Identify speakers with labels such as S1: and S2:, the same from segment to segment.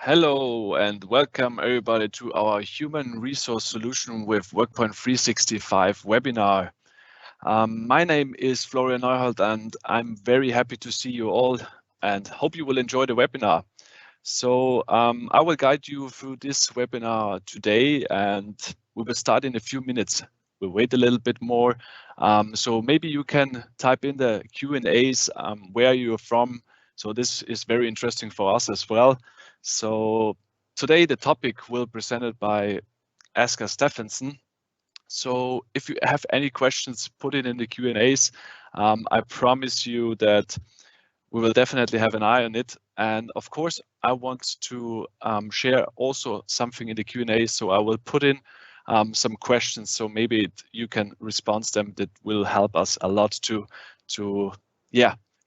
S1: Hello and welcome everybody to our Human Resource Solution with WorkPoint 365 webinar. My name is Florian Neuhold and I'm very happy to see you all and hope you will enjoy the webinar. So I will guide you through this webinar today and we will start in a few minutes. We'll wait a little bit more. So maybe you can type in the Q&As where you're from. So this is very interesting for us as well. So today the topic will be presented by Asger Steffensen. So if you have any questions, put it in the Q&As. I promise you that we will definitely have an eye on it. And of course, I want to share also something in the Q&A. So I will put in some questions. So maybe you can respond to them. That will help us a lot to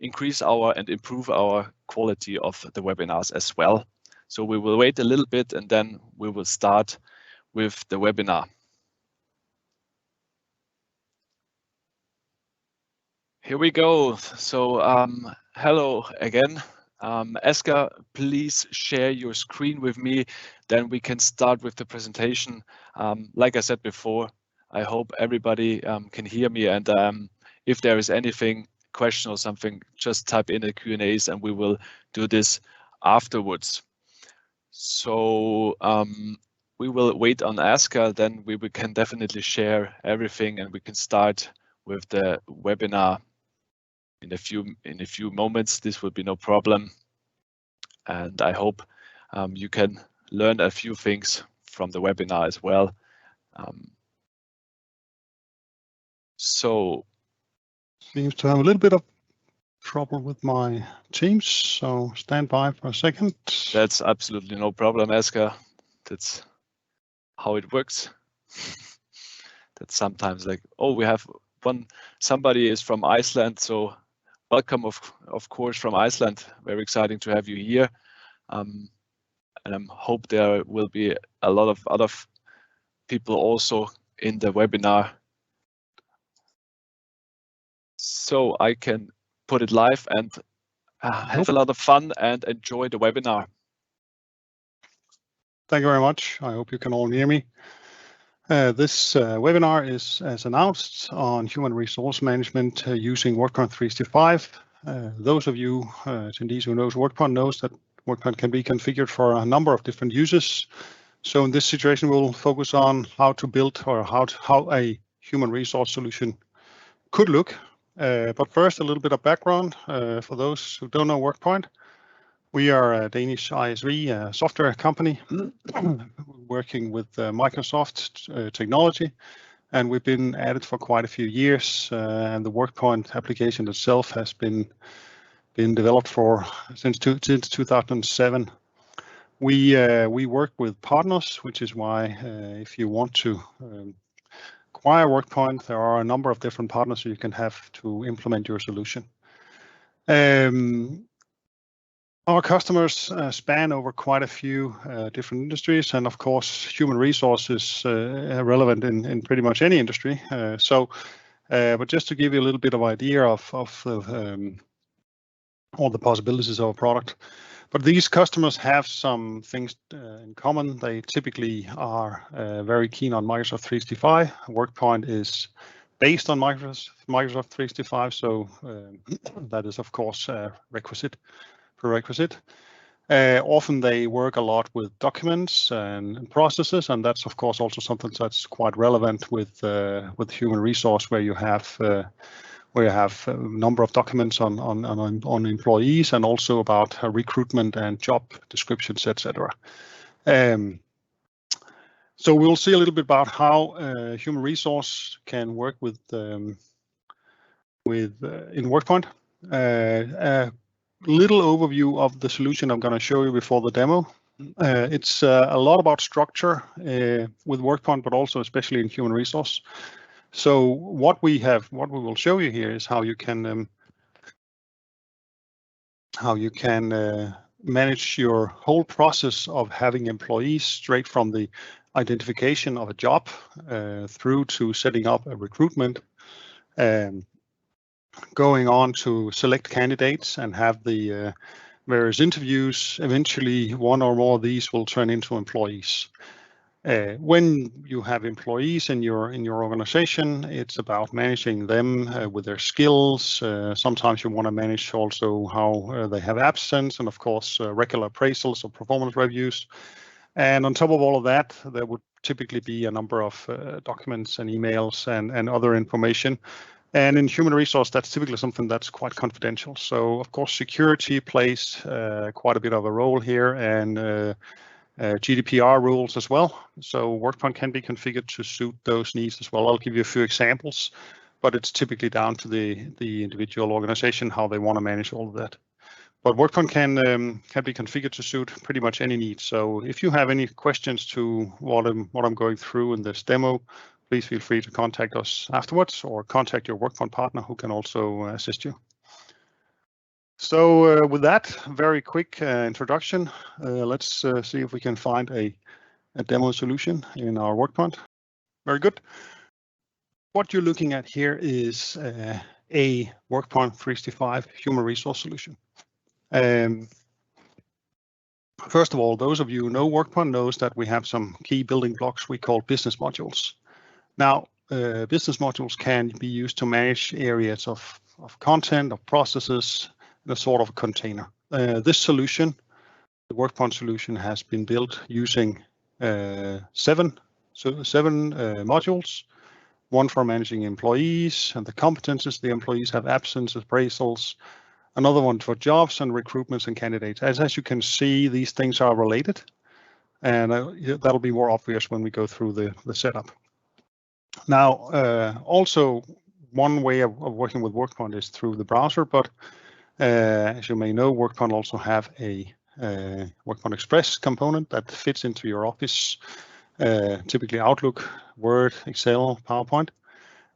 S1: increase and improve our quality of the webinars as well. So we will wait a little bit and then we will start with the webinar. Here we go. So hello again. Asger, please share your screen with me. Then we can start with the presentation. Like I said before, I hope everybody can hear me. And if there is anything, question or something, just type in the Q&As and we will do this afterwards. So we will wait on Asger, then we can definitely share everything and we can start with the webinar in a few moments. This will be no problem. And I hope you can learn a few things from the webinar as well. So
S2: seems to have a little bit of trouble with my Teams, so stand by for a second.
S1: That's absolutely no problem, Asger. That's how it works. That's sometimes like, oh, we have somebody is from Iceland, so welcome of course from Iceland. Very exciting to have you here. And I hope there will be a lot of other people also in the webinar. So I can put it live and have a lot of fun and enjoy the webinar.
S2: Thank you very much. I hope you can all hear me. This webinar is, as announced, on human resource management using WorkPoint 365. Those of you attendees who knows WorkPoint knows that WorkPoint can be configured for a number of different uses. So in this situation, we'll focus on how to build or how a human resource solution could look. But first, a little bit of background for those who don't know WorkPoint. We are a Danish ISV software company working with Microsoft technology, and we've been at it for quite a few years. And the WorkPoint application itself has been developed since 2007. We work with partners, which is why if you want to acquire WorkPoint, there are a number of different partners you can have to implement your solution. Our customers span over quite a few different industries, and of course, human resources are relevant in pretty much any industry. But just to give you a little bit of idea of all the possibilities of a product. But these customers have some things in common. They typically are very keen on Microsoft 365. WorkPoint is based on Microsoft 365, so that is of course a prerequisite. Often they work a lot with documents and processes, and that's of course also something that's quite relevant with human resource, where you have a number of documents on employees and also about recruitment and job descriptions, etc. So we'll see a little bit about how human resource can work in WorkPoint. A little overview of the solution I'm going to show you before the demo. It's a lot about structure with WorkPoint, but also especially in human resource. So what we will show you here is how you can manage your whole process of having employees straight from the identification of a job through to setting up a recruitment, going on to select candidates and have the various interviews. Eventually, one or more of these will turn into employees. When you have employees in your organization, it's about managing them with their skills. Sometimes you want to manage also how they have absence, and of course regular appraisals or performance reviews. And on top of all of that, there would typically be a number of documents and emails and other information. And in human resource, that's typically something that's quite confidential. So of course, security plays quite a bit of a role here, and GDPR rules as well. So WorkPoint can be configured to suit those needs as well. I'll give you a few examples, but it's typically down to the individual organization how they want to manage all of that. But WorkPoint can be configured to suit pretty much any need. So if you have any questions to what I'm going through in this demo, please feel free to contact us afterwards or contact your WorkPoint partner who can also assist you. So with that very quick introduction, let's see if we can find a demo solution in our WorkPoint. Very good. What you're looking at here is a WorkPoint 365 human resource solution. First of all, those of you who know WorkPoint knows that we have some key building blocks we call business modules. Now, business modules can be used to manage areas of content, of processes, in a sort of a container. This solution, the WorkPoint solution, has been built using seven modules. One for managing employees and the competences the employees have, absence, appraisals. Another one for jobs and recruitments and candidates. As you can see, these things are related, and that'll be more obvious when we go through the setup. Now, also one way of working with WorkPoint is through the browser, but as you may know, WorkPoint also have a WorkPoint Express component that fits into your Office, typically Outlook, Word, Excel, PowerPoint.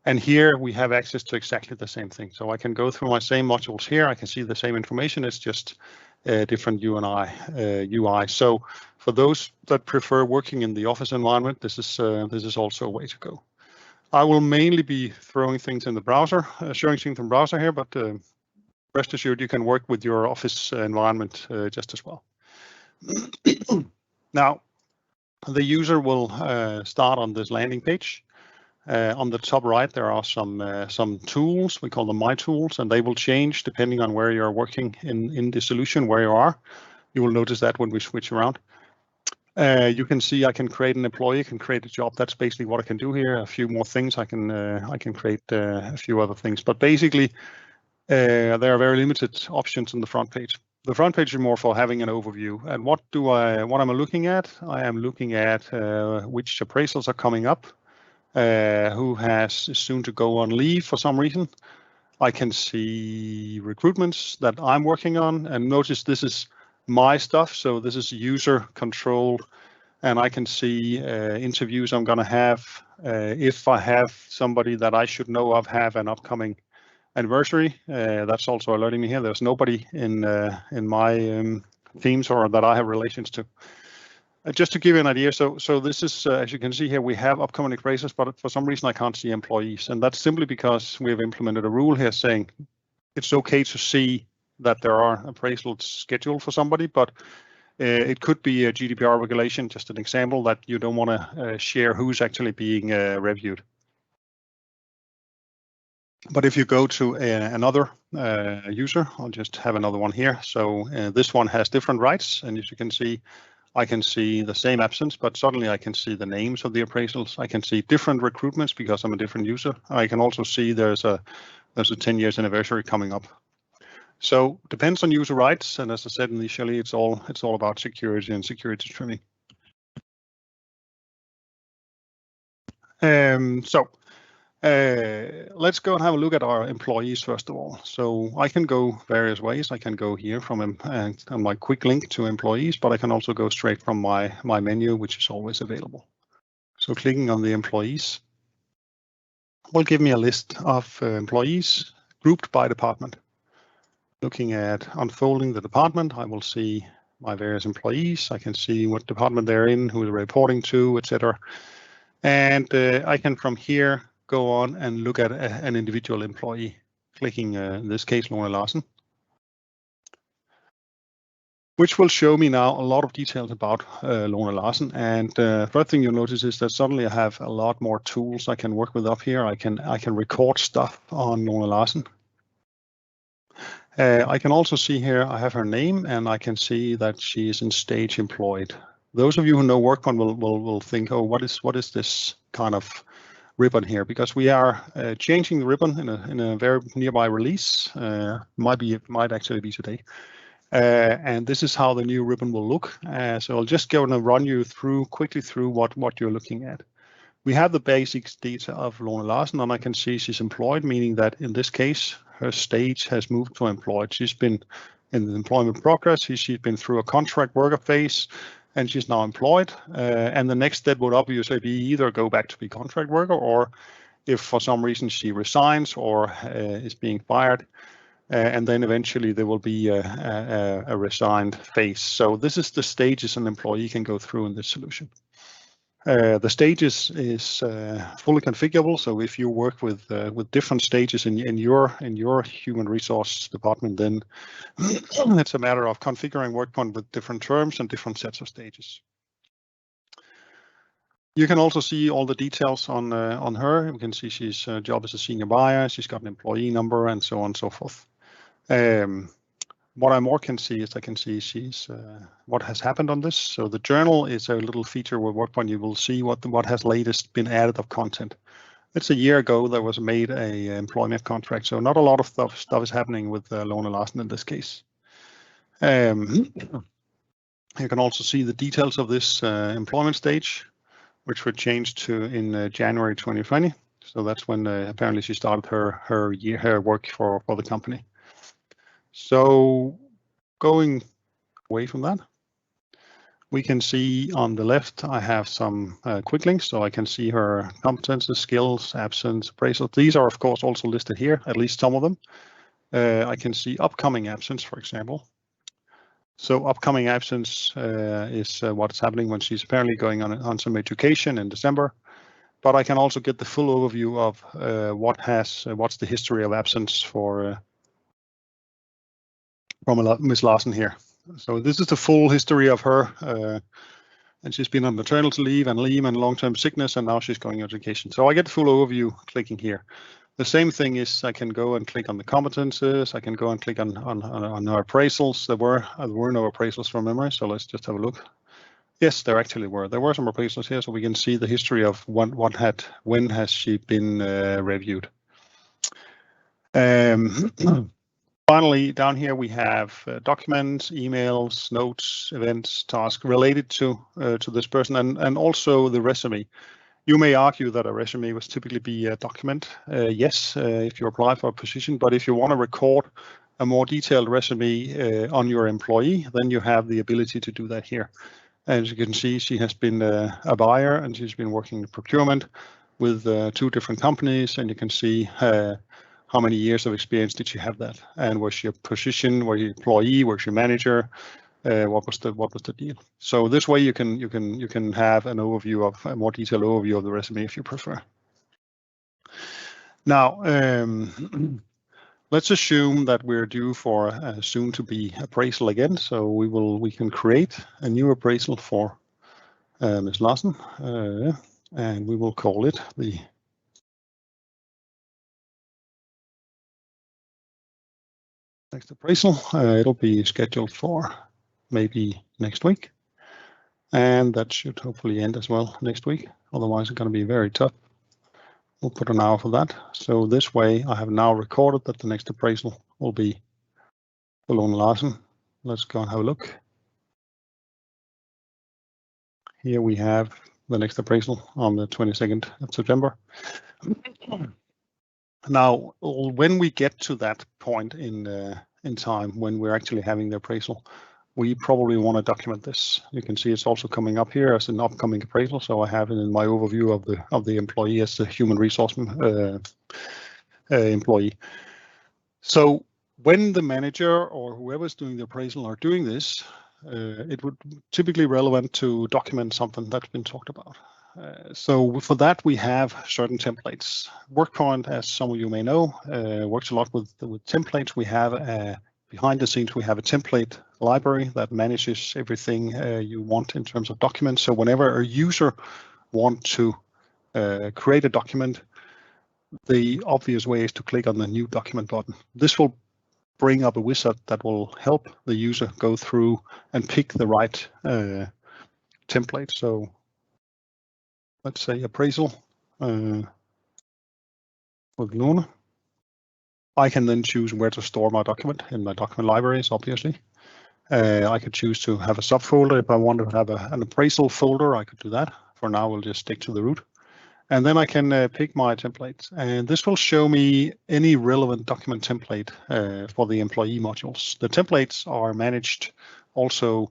S2: And here we have access to exactly the same thing. So I can go through my same modules here. I can see the same information. It's just different UI. So for those that prefer working in the Office environment, this is also a way to go. I will mainly be throwing things in the browser, showing things in the browser here, but rest assured you can work with your Office environment just as well. Now, the user will start on this landing page. On the top right, there are some tools. We call them My Tools, and they will change depending on where you're working in the solution, where you are. You will notice that when we switch around. You can see I can create an employee, I can create a job. That's basically what I can do here. A few more things. I can create a few other things, but basically there are very limited options on the front page. The front page is more for having an overview. And what am I looking at? I am looking at which appraisals are coming up, who is soon to go on leave for some reason. I can see recruitments that I'm working on, and notice this is my stuff. So this is user control, and I can see interviews I'm going to have. If I have somebody that I should know of have an upcoming anniversary, that's also alerting me here. There's nobody in my teams or that I have relations to. Just to give you an idea, so this is, as you can see here, we have upcoming appraisals, but for some reason I can't see employees. And that's simply because we have implemented a rule here saying it's okay to see that there are appraisals scheduled for somebody, but it could be a GDPR regulation, just an example, that you don't want to share who's actually being reviewed. But if you go to another user, I'll just have another one here. So this one has different rights, and as you can see, I can see the same absence, but suddenly I can see the names of the appraisals. I can see different recruitments because I'm a different user. I can also see there's a 10 years anniversary coming up. So depends on user rights, and as I said initially, it's all about security and security trimming. Let's go and have a look at our employees first of all. So I can go various ways. I can go here from my quick link to employees, but I can also go straight from my menu, which is always available. So clicking on the employees will give me a list of employees grouped by department. Looking at unfolding the department, I will see my various employees. I can see what department they're in, who they're reporting to, etc. And I can from here go on and look at an individual employee, clicking in this case Lone Larsen. which will show me now a lot of details about Lone Larsen. And first thing you'll notice is that suddenly I have a lot more tools I can work with up here. I can record stuff on Lone Larsen. I can also see here I have her name, and I can see that she is in stage employed. Those of you who know WorkPoint will think, oh, what is this kind of ribbon here? Because we are changing the ribbon in a very nearby release. Might actually be today. And this is how the new ribbon will look. So I'll just go and run you quickly through what you're looking at. We have the basics data of Lone Larsen, and I can see she's employed, meaning that in this case, her stage has moved to employed. She's been in the employment progress. She's been through a contract worker phase, and she's now employed. And the next step would obviously be either go back to be contract worker, or if for some reason she resigns or is being fired, and then eventually there will be a resigned phase. So this is the stages an employee can go through in this solution. The stages is fully configurable. So if you work with different stages in your human resource department, then it's a matter of configuring WorkPoint with different terms and different sets of stages. You can also see all the details on her. You can see she's job as a senior buyer. She's got an employee number and so on and so forth. What I more can see is I can see she's what has happened on this. So the journal is a little feature with WorkPoint. You will see what has latest been added of content. It's a year ago there was made a employment contract, so not a lot of stuff is happening with Lone Larsen in this case. You can also see the details of this employment stage, which were changed to in January 2020. So that's when apparently she started her work for the company. So going away from that, we can see on the left, I have some quick links. So I can see her competences, skills, absence, appraisal. These are, of course, also listed here, at least some of them. I can see upcoming absence, for example. So upcoming absence is what's happening when she's apparently going on some education in December. But I can also get the full overview of what's the history of absence from Ms. Larsen here. So this is the full history of her, and she's been on maternity leave and long-term sickness, and now she's going on education. So I get the full overview clicking here. The same thing is I can go and click on the competences. I can go and click on our appraisals. There were no appraisals from memory, so let's just have a look. Yes, there actually were. There were some appraisals here, so we can see the history of when has she been reviewed. Finally, down here we have documents, emails, notes, events, tasks related to this person, and also the resume. You may argue that a resume was typically be a document, yes, if you apply for a position, but if you want to record a more detailed resume on your employee, then you have the ability to do that here. As you can see, she has been a buyer, and she's been working in procurement with 2 different companies, and you can see how many years of experience did she have that, and was she a position, was she employee, was she manager, what was the deal. So this way you can have an overview of a more detailed overview of the resume if you prefer. Now let's assume that we're due for a soon to be appraisal again. So we can create a new appraisal for Ms. Larsen, and we will call it the next appraisal. It'll be scheduled for maybe next week, and that should hopefully end as well next week. Otherwise, it's going to be very tough. We'll put an hour for that. So this way, I have now recorded that the next appraisal will be for Lone Larsen. Let's go and have a look. Here we have the next appraisal on the 22nd of September. Now, when we get to that point in time when we're actually having the appraisal, we probably want to document this. You can see it's also coming up here as an upcoming appraisal. So I have it in my overview of the employee as the human resource employee. So when the manager or whoever's doing the appraisal are doing this, it would typically relevant to document something that's been talked about. So for that, we have certain templates. WorkPoint, as some of you may know, works a lot with templates. We have a behind the scenes, we have a template library that manages everything you want in terms of documents. So whenever a user wants to create a document, the obvious way is to click on the new document button. This will bring up a wizard that will help the user go through and pick the right template. So let's say appraisal with Luna. I can then choose where to store my document in my document libraries, obviously. I could choose to have a subfolder. If I want to have an appraisal folder, I could do that. For now, we'll just stick to the root. And then I can pick my templates. And this will show me any relevant document template for the employee modules. The templates are managed also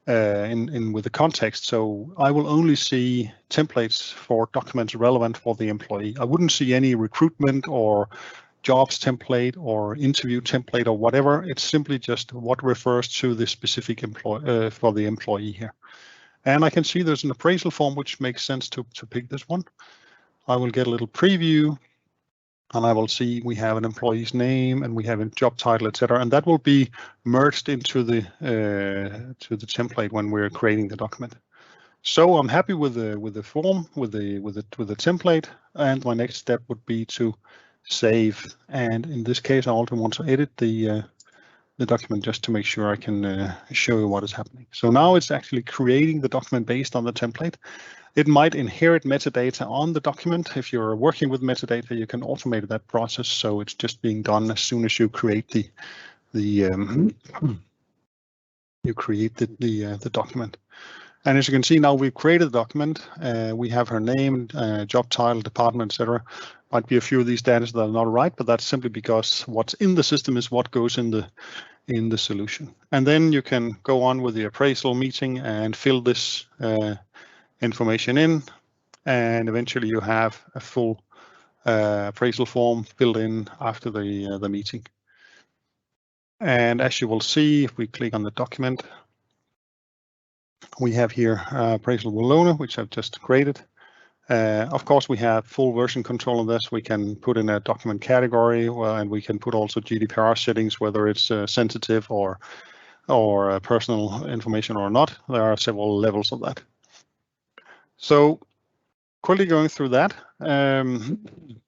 S2: with the context. So I will only see templates for documents relevant for the employee. I wouldn't see any recruitment or jobs template or interview template or whatever. It's simply just what refers to the specific for the employee here. And I can see there's an appraisal form, which makes sense to pick this one. I will get a little preview, and I will see we have an employee's name and we have a job title, etc. And that will be merged into the template when we're creating the document. So I'm happy with the form, with the template, and my next step would be to save. And in this case, I also want to edit the document just to make sure I can show you what is happening. So now it's actually creating the document based on the template. It might inherit metadata on the document. If you're working with metadata, you can automate that process. So it's just being done as soon as you create the document. And as you can see now, we've created the document. We have her name, job title, department, etc. Might be a few of these data that are not right, but that's simply because what's in the system is what goes in the solution. And then you can go on with the appraisal meeting and fill this information in, and eventually you have a full appraisal form filled in after the meeting. And as you will see, if we click on the document, we have here appraisal with Luna, which I've just created. Of course, we have full version control on this. We can put in a document category, and we can put also GDPR settings, whether it's sensitive or personal information or not. There are several levels of that. So quickly going through that,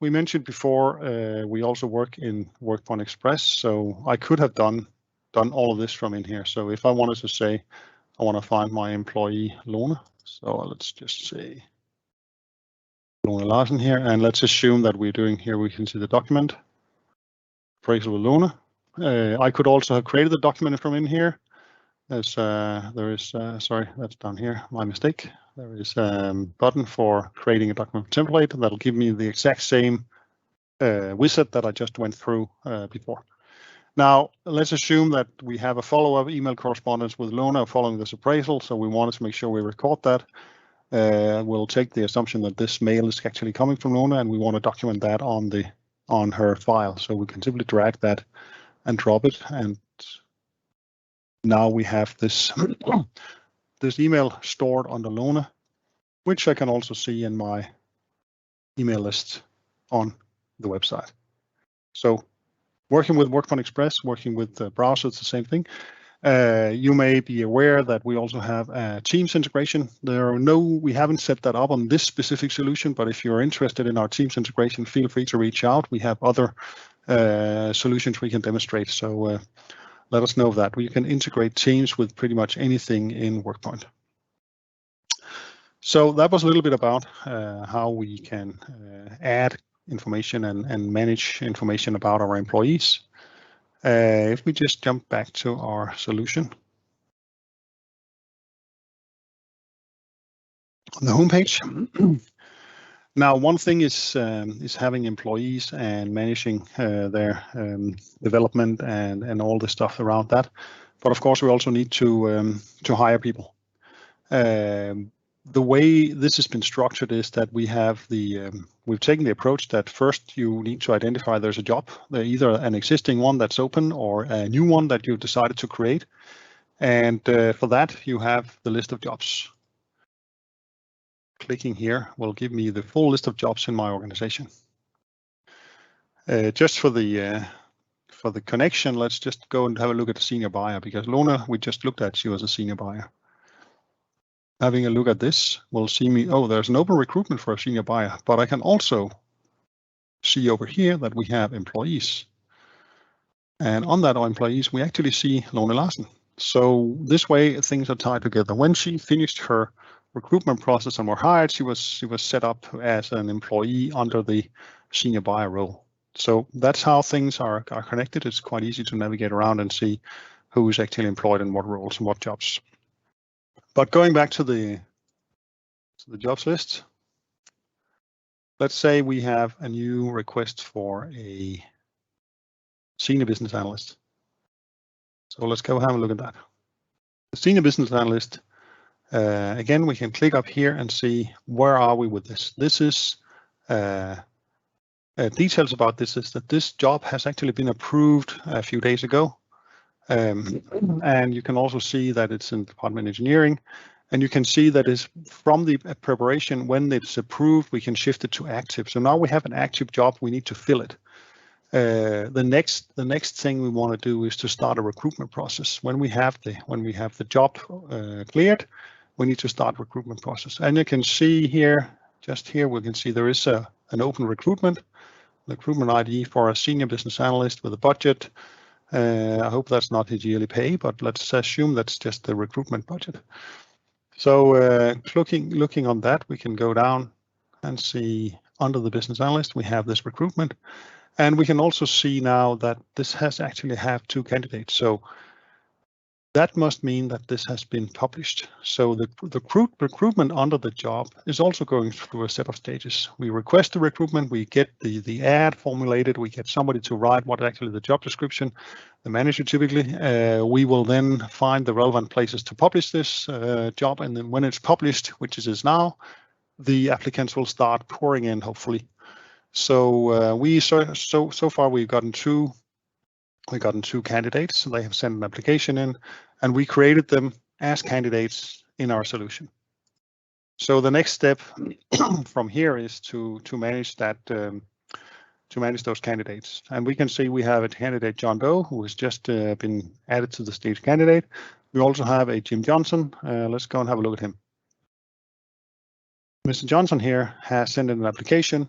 S2: we mentioned before we also work in WorkPoint Express. So I could have done all of this from in here. So if I wanted to say I want to find my employee Lone, so let's just say Lone Larsen here, and let's assume that we're doing here. We can see the document appraisal with Lone. I could also have created the document from in here. Sorry, that's down here, my mistake. There is a button for creating a document template that'll give me the exact same wizard that I just went through before. Now, let's assume that we have a follow-up email correspondence with Lona following this appraisal, so we wanted to make sure we record that. We'll take the assumption that this mail is actually coming from Lona, and we want to document that on her file. So we can simply drag that and drop it, and now we have this this email stored on the Lona, which I can also see in my email list on the website. So working with WorkPoint Express, working with the browser, it's the same thing. You may be aware that we also have a Teams integration. We haven't set that up on this specific solution, but if you're interested in our Teams integration, feel free to reach out. We have other solutions we can demonstrate. So let us know that we can integrate Teams with pretty much anything in WorkPoint. So that was a little bit about how we can add information and manage information about our employees. If we just jump back to our solution on the homepage. Now, one thing is having employees and managing their development and all the stuff around that. But of course, we also need to hire people. The way this has been structured is that we have we've taken the approach that first you need to identify there's a job, either an existing one that's open or a new one that you've decided to create. And for that, you have the list of jobs. Clicking here will give me the full list of jobs in my organization. Just for the for the connection, let's just go and have a look at the senior buyer, because Lona, we just looked at, she was a senior buyer. Having a look at this will see me, oh, there's an open recruitment for a senior buyer, but I can also see over here that we have employees. And on that employees, we actually see Lone Larsen. So this way things are tied together. When she finished her recruitment process and were hired, she was set up as an employee under the senior buyer role. So that's how things are connected. It's quite easy to navigate around and see who is actually employed in what roles and what jobs. But going back to the jobs list, let's say we have a new request for a senior business analyst. So let's go have a look at that. The senior business analyst, again, we can click up here and see where are we with this. This is details about this is that this job has actually been approved a few days ago. And you can also see that it's in department engineering. And you can see that is from the preparation, when it's approved, we can shift it to active. So now we have an active job, we need to fill it. The next thing we want to do is to start a recruitment process. When we have the job cleared, we need to start recruitment process. And you can see here, just here, we can see there is an open recruitment ID for a senior business analyst with a budget. I hope that's not his yearly pay, but let's assume that's just the recruitment budget. So looking on that, we can go down and see under the business analyst, we have this recruitment. And we can also see now that this has actually have 2 candidates. So that must mean that this has been published. So the recruitment under the job is also going through a set of stages. We request the recruitment, we get the ad formulated, we get somebody to write what actually the job description, the manager typically. We will then find the relevant places to publish this job. And then when it's published, which it is now, the applicants will start pouring in, hopefully. So so far we've gotten 2 candidates. They have sent an application in, and we created them as candidates in our solution. So the next step from here is to manage that to manage those candidates. And we can see we have a candidate, John Doe, who has just been added to the stage candidate. We also have a Jim Johnson. Let's go and have a look at him. Mr. Johnson here has sent in an application.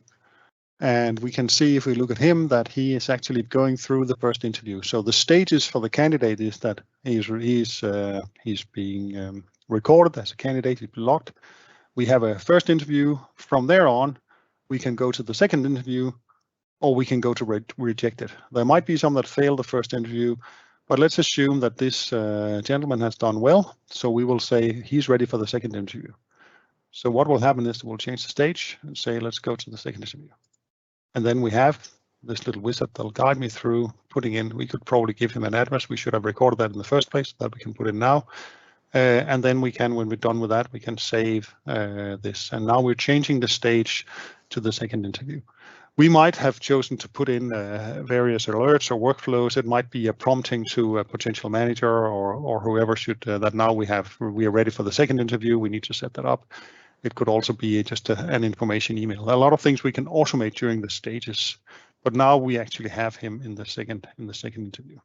S2: And we can see if we look at him that he is actually going through the first interview. So the stages for the candidate is that he's being recorded as a candidate, he's logged. We have a first interview. From there on, we can go to the second interview, or we can go to reject it. There might be some that fail the first interview, but let's assume that this gentleman has done well. So we will say he's ready for the second interview. So what will happen is we'll change the stage and say, let's go to the second interview. And then we have this little wizard that'll guide me through putting in. We could probably give him an address. We should have recorded that in the first place, that we can put in now. And then we can, when we're done with that, we can save this. And now we're changing the stage to the second interview. We might have chosen to put in various alerts or workflows. It might be a prompting to a potential manager or whoever should that now we are ready for the second interview. We need to set that up. It could also be just an information email. A lot of things we can automate during the stages, but now we actually have him in the second interview.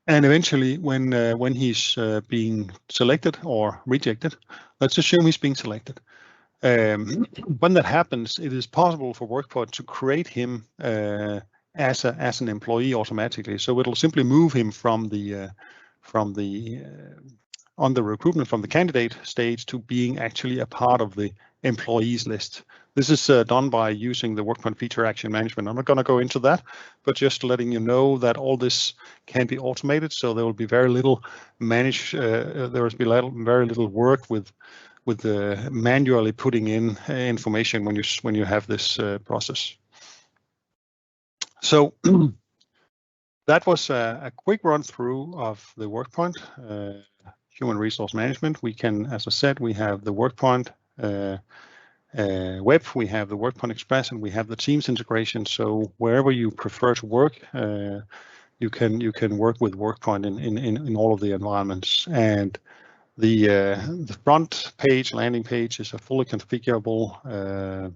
S2: And eventually, when he's being selected or rejected, let's assume he's being selected. When that happens, it is possible for WorkPoint to create him as an employee automatically. So it'll simply move him from the on the recruitment from the candidate stage to being actually a part of the employees list. This is done by using the WorkPoint feature action management. I'm not going to go into that, but just letting you know that all this can be automated. So there will be very little there will be very little work with manually putting in information when you have this process. So that was a quick run through of the WorkPoint human resource management. We can, as I said, we have the WorkPoint web, we have the WorkPoint Express, and we have the Teams integration. So wherever you prefer to work, you can work with WorkPoint in all of the environments. And the front page, landing page, is a fully configurable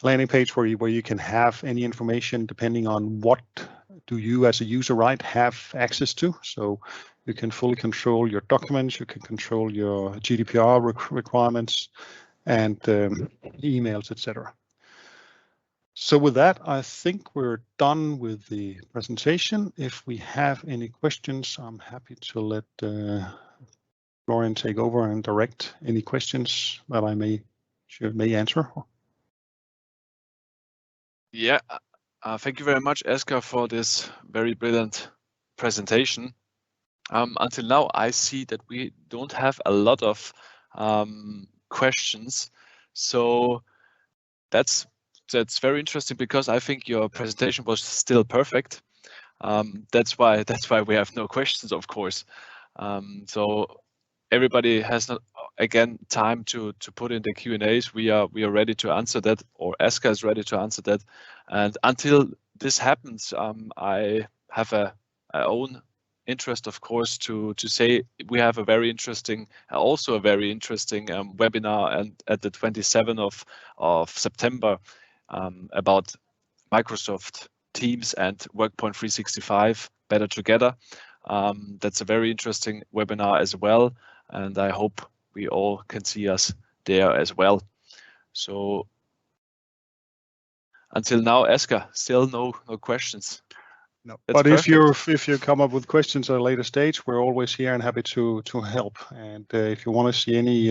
S2: landing page where you can have any information depending on what do you as a user have access to. So you can fully control your documents, you can control your GDPR requirements, and emails, etc. So with that, I think we're done with the presentation. If we have any questions, I'm happy to let Florian take over and direct any questions that I may answer.
S1: Yeah, thank you very much, Asger, for this very brilliant presentation. Until now, I see that we don't have a lot of questions, so that's very interesting because I think your presentation was still perfect. That's why we have no questions, of course. So everybody has not again time to put in the Q&As. We are ready to answer that, or Asger is ready to answer that. And until this happens, I have a own interest, of course, to say we have a very interesting webinar and at the 27th of September about Microsoft Teams and WorkPoint 365 better together. That's a very interesting webinar as well, and I hope we all can see us there as well. So until now, Asger, still no questions.
S2: No,
S1: that's
S2: but perfect. if you come up with questions at a later stage, we're always here and happy to help. And if you want to see any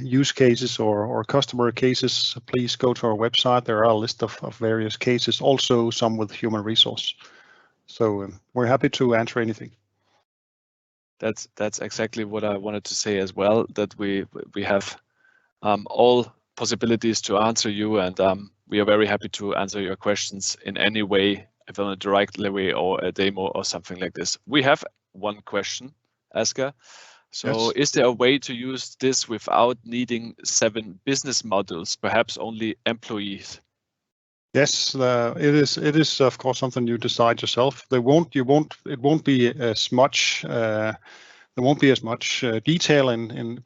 S2: use cases or customer cases, please go to our website. There are a list of various cases, also some with human resource. So we're happy to answer anything.
S1: That's exactly what I wanted to say as well, that we have all possibilities to answer you, and we are very happy to answer your questions in any way, if on a direct way or a demo or something like this. We have one question, Asger. So yes. Is there a way to use this without needing 7 business modules, perhaps only employees?
S2: Yes, it is of course something you decide yourself. It won't be as much. There won't be as much detail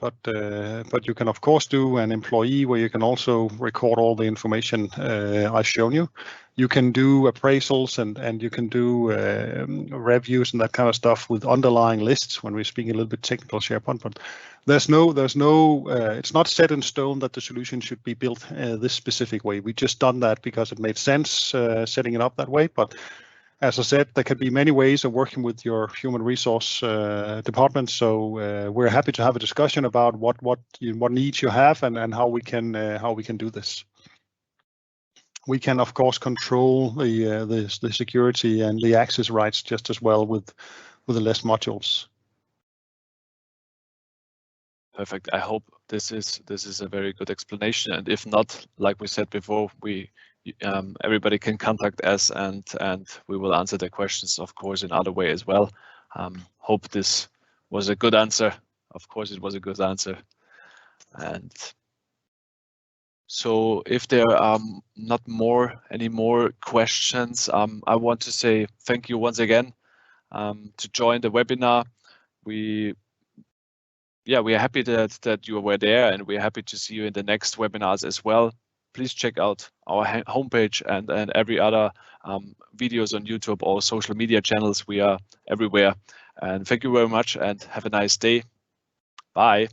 S2: but you can of course do an employee where you can also record all the information I've shown you. You can do appraisals and you can do reviews and that kind of stuff with underlying lists when we're speaking a little bit technical SharePoint, but there's no it's not set in stone that the solution should be built this specific way. We just done that because it made sense setting it up that way, but as I said, there could be many ways of working with your human resource department. So we're happy to have a discussion about what needs you have and how we can do this. We can of course control the security and the access rights just as well with the less modules.
S1: Perfect. I hope this is a very good explanation, and if not, like we said before, everybody can contact us and we will answer their questions, of course, in other way as well. Hope this was a good answer. Of course, it was a good answer. And so if there are not any more questions, I want to say thank you once again to join the webinar. We are happy that you were there, and we're happy to see you in the next webinars as well. Please check out our homepage and every other videos on YouTube or social media channels. We are everywhere. And thank you very much and have a nice day. Bye.